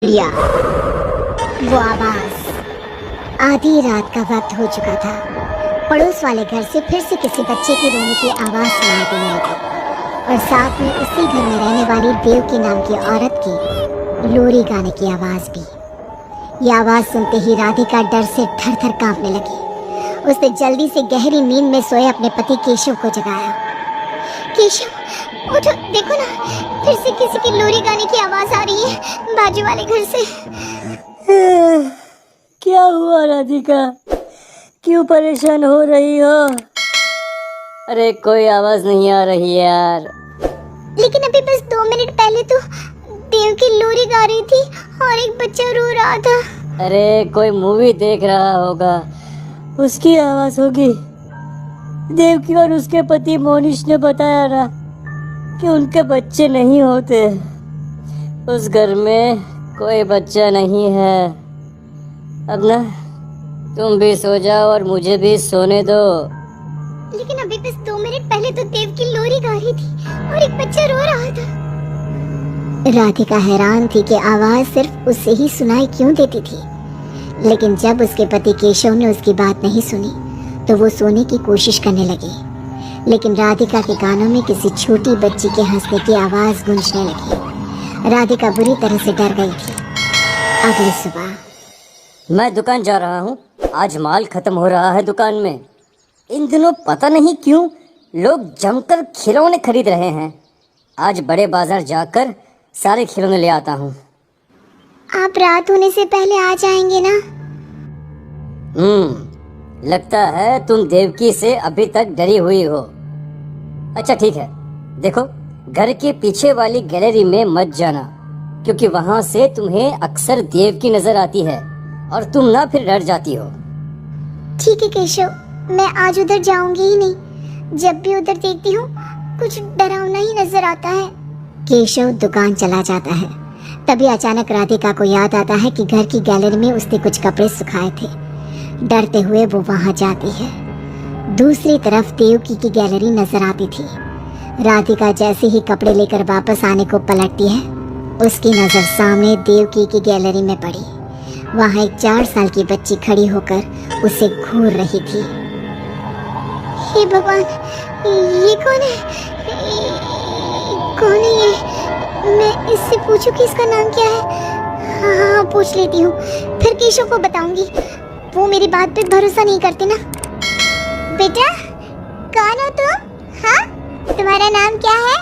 लिया। वो आवाज। आधी रात का वक्त हो चुका था। पड़ोस वाले घर से फिर से किसी बच्चे की रोने की आवाज सुनाई देने लगी और साथ में उसी घर में रहने वाली देवकी नाम की औरत की लोरी गाने की आवाज भी। यह आवाज सुनते ही राधिका डर से थर थर कांपने लगी। उसने जल्दी से गहरी नींद में सोए अपने पति केशव को जगाया। केशव, उठो, देखो ना, फिर से किसी की लोरी गाने की आवाज आ रही है बाजू वाले घर से। क्या हुआ राधिका, क्यों परेशान हो रही हो? अरे कोई आवाज नहीं आ रही यार। लेकिन अभी बस 2 मिनट पहले तो देव की लोरी गा रही थी और एक बच्चा रो रहा था। अरे कोई मूवी देख रहा होगा, उसकी आवाज होगी। देवकी और उसके पति मोनिश ने बताया ना कि उनके बच्चे नहीं होते। उस घर में कोई बच्चा नहीं है। अब ना तुम भी सो जाओ और मुझे भी सोने दो। लेकिन अभी बस 2 मिनट पहले तो देव की लोरी गा रही थी और एक बच्चा रो रहा था। राधिका हैरान थी कि आवाज सिर्फ उसे ही सुनाई क्यों देती थी। लेकिन जब उसके पति केशव ने उसकी बात नहीं सुनी तो वो सोने की कोशिश करने लगी। लेकिन राधिका के कानों में किसी छोटी बच्ची के हंसने की आवाज गूंजने लगी। राधिका बुरी तरह से डर गई थी। अगली सुबह मैं दुकान जा रहा हूँ, आज माल खत्म हो रहा है दुकान में। इन दिनों पता नहीं क्यों लोग जमकर खिलौने खरीद रहे हैं। आज बड़े बाजार जाकर सारे खिलौने ले आता हूँ। आप रात होने से पहले आ जाएंगे ना? लगता है तुम देवकी से अभी तक डरी हुई हो। अच्छा ठीक है, देखो घर के पीछे वाली गैलरी में मत जाना, क्योंकि वहां से तुम्हें अक्सर देवकी नजर आती है और तुम ना फिर डर जाती हो। ठीक है केशव, मैं आज उधर जाऊंगी ही नहीं। जब भी उधर देखती हूँ कुछ डरावना ही नजर आता है। केशव दुकान चला जाता है। तभी अचानक राधिका को याद आता है कि घर की गैलरी में उसने कुछ कपड़े सुखाए थे। डरते हुए वो वहां जाती है। दूसरी तरफ देवकी की गैलरी नजर आती थी। राधिका जैसे ही कपड़े लेकर वापस आने को पलटती है, उसकी नजर सामने देवकी की गैलरी में पड़ी। वहां एक 4 साल की बच्ची खड़ी होकर उसे घूर रही थी। हे भगवान, ये कौन है? कौन है ये? मैं इससे पूछूं कि इसका नाम क्या है? हाँ, पूछ लेती हूँ, फिर केशव को बताऊंगी। वो मेरी बात पे भरोसा नहीं करते ना। बेटा, कौन हो तुम? हाँ, तुम्हारा नाम क्या है?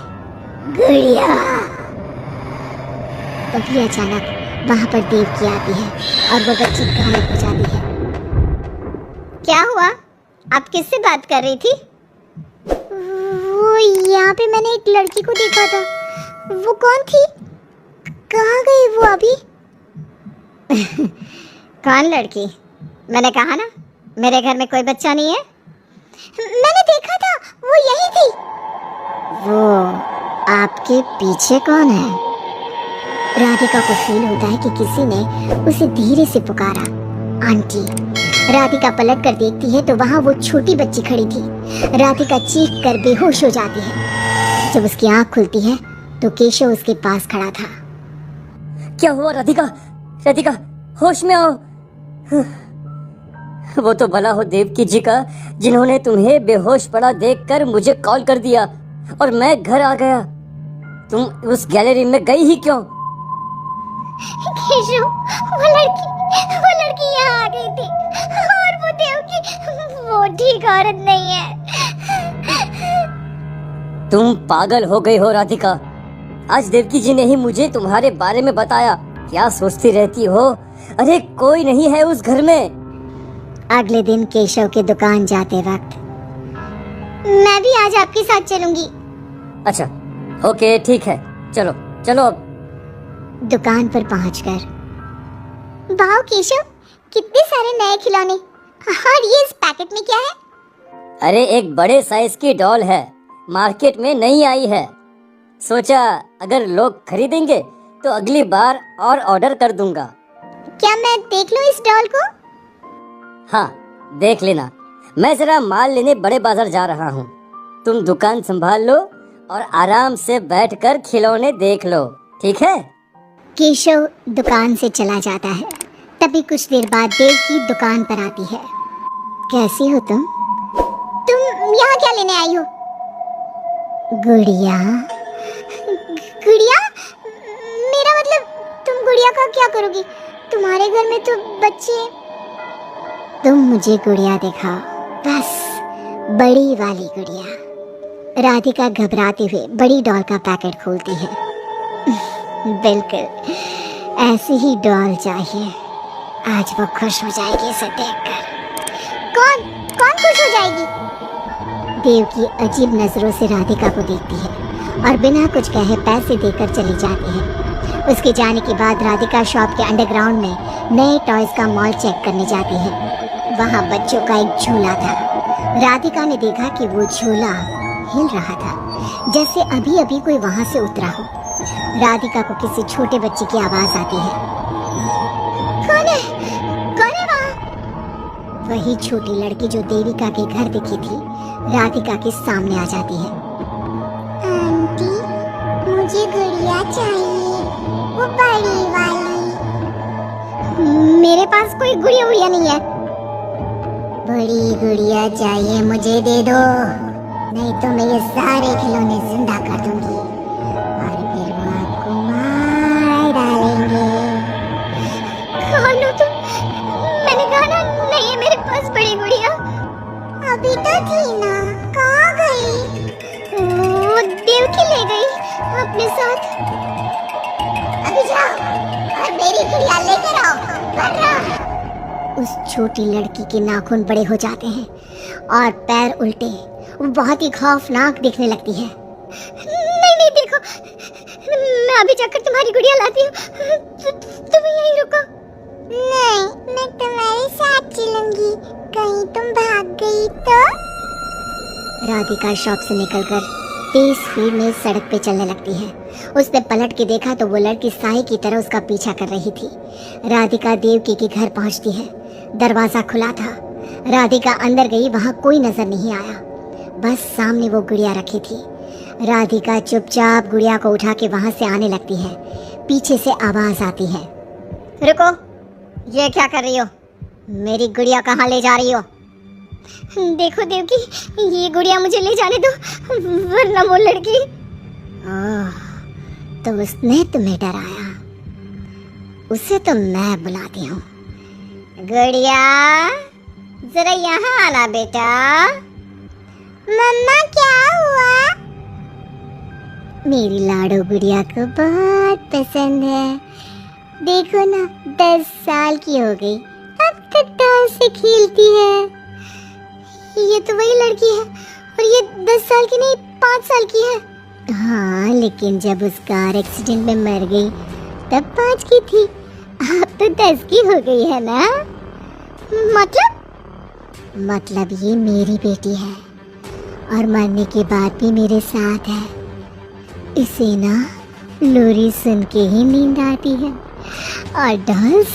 गुड़िया। तभी अचानक वहां पर देवकी आती है और वो बच्ची गायब हो जाती है। क्या हुआ? आप किससे बात कर रही थी? वो यहाँ पे मैंने एक लड़की को देखा था। वो कौन थी? कहाँ गई वो अभी? कौन लड़की? मैंने कहा ना, मेरे घर में कोई बच्चा नहीं है। मैंने देखा था, वो यही थी। वो आपके पीछे कौन है? राधिका को फील होता है कि किसी ने उसे धीरे से पुकारा, आंटी। राधिका पलट कर देखती है तो वहाँ वो छोटी बच्ची खड़ी थी। राधिका चीख कर बेहोश हो जाती है। जब उसकी आंख खुलती है तो केशव उसके पास खड़ा था। क्या हुआ राधिका? राधिका, होश में आओ। वो तो भला हो देवकी जी का, जिन्होंने तुम्हें बेहोश पड़ा देखकर मुझे कॉल कर दिया और मैं घर आ गया। तुम उस गैलरी में गई ही क्यों? केशव, वो लड़की यहाँ आ गई थी और वो देवकी, वो ठीक औरत नहीं है। तुम पागल हो गई हो राधिका। आज देवकी जी ने ही मुझे तुम्हारे बारे में बताया। क्या सोचती रहती हो? अरे कोई नहीं है उस घर में। अगले दिन केशव के दुकान जाते वक्त, मैं भी आज आपके साथ चलूंगी। अच्छा ओके ठीक है, चलो चलो। अब दुकान पर पहुंचकर, वाह केशव, कितने सारे नए खिलौने। और ये इस पैकेट में क्या है? अरे एक बड़े साइज की डॉल है, मार्केट में नई आई है। सोचा अगर लोग खरीदेंगे तो अगली बार और ऑर्डर कर दूंगा। क्या मैं देख लूं इस डॉल को? हाँ देख लेना। मैं जरा माल लेने बड़े बाजार जा रहा हूँ। तुम दुकान संभाल लो और आराम से बैठकर खिलौने देख लो, ठीक है? केशव दुकान से चला जाता है। तभी कुछ देर बाद देवकी दुकान पर आती है। कैसी हो तुम? तुम यहाँ क्या लेने आई हो? गुड़िया? गुड़िया? मेरा मतलब तुम गुड़िया का क्या करोगी? तुम्हारे घर में तो बच्चे। तुम मुझे गुड़िया दिखाओ, बस बड़ी वाली गुड़िया। राधिका घबराते हुए बड़ी डॉल का पैकेट खोलती है। बिल्कुल ऐसी ही डॉल चाहिए। आज वो खुश हो जाएगी इसे देखकर। कौन कौन खुश हो जाएगी? देवकी अजीब नजरों से राधिका को देखती है और बिना कुछ कहे पैसे देकर चली जाती है। उसके जाने के बाद राधिका शॉप के अंडरग्राउंड में नए टॉयज का मॉल चेक करने जाती है। वहाँ बच्चों का एक झूला था। राधिका ने देखा कि वो झूला हिल रहा था, जैसे अभी अभी कोई वहाँ से उतरा हो। राधिका को किसी छोटे बच्चे की आवाज आती है। कौन है? कौन है वहाँ? वही छोटी लड़की जो देविका के घर दिखी थी, राधिका के सामने आ जाती है। आंटी, मुझे गुड़िया चाहिए, वो बड़ी वाली। मेरे पास कोई गुड़िया उड़िया नहीं है। बड़ी गुड़िया चाहिए, मुझे दे दो, नहीं तो मैं ये सारे खिलौने जिंदा कर दूंगी और फिर वो आपको मार डालेंगे। कौन हो तुम? मैंने कहा ना नहीं है मेरे पास बड़ी गुड़िया। अभी तो थी ना, कहाँ गई? वो देवकी ले गई अपने साथ। अभी जाओ और मेरी गुड़िया लेकर आओ, वरना। उस छोटी लड़की के नाखून बड़े हो जाते हैं और पैर उल्टे। वो बहुत ही खौफनाक दिखने लगती है। नहीं नहीं, देखो, मैं अभी जाकर तुम्हारी गुड़िया लाती हूँ। तुम यहीं रुको। नहीं, मैं तुम्हारे साथ चलूंगी, कहीं तुम भाग गई तो। राधिका शॉप से निकलकर तेज स्पीड में सड़क पे चलने लगती है। उसने पलट के देखा तो वो लड़की साई की तरह उसका पीछा कर रही थी। राधिका देवकी के घर पहुंचती है। दरवाजा खुला था। राधिका अंदर गई, वहां कोई नजर नहीं आया, बस सामने वो गुड़िया रखी थी। राधिका चुपचाप गुड़िया को उठा के वहां से आने लगती है। पीछे से आवाज आती है, रुको, ये क्या कर रही हो? मेरी गुड़िया कहाँ ले जा रही हो? देखो देवकी, ये गुड़िया मुझे ले जाने दो, वरना वो लड़की। ओह, तो उसने तुम्हें डराया। उसे तो मैं बुलाती हूँ। गुड़िया, जरा यहाँ आना बेटा। मम्मा, क्या हुआ? मेरी लाडो गुड़िया को बहुत पसंद है। देखो ना, 10 साल की हो गई, अब तक डॉल से खेलती है। ये तो वही लड़की है, और ये 10 साल की नहीं, 5 साल की है। हाँ, लेकिन जब उस कार एक्सीडेंट में मर गई तब 5 की थी, अब तो 10 की हो गई है ना। मतलब ये मेरी बेटी है और मरने के बाद भी मेरे साथ है। इसे ना लोरी सुन के ही नींद आती है और डॉल्स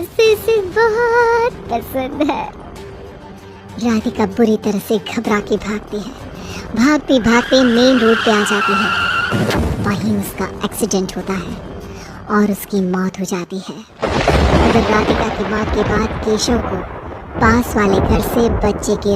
से इसे बहुत पसंद है। राधिका बुरी तरह से घबरा के भागती है। भागते भागते मेन रोड पे आ जाती है। वहीं उसका एक्सीडेंट होता है और उसकी मौत हो जाती है। उधर राधिका की मौत के बाद केशव को पास वाले घर से बच्चे के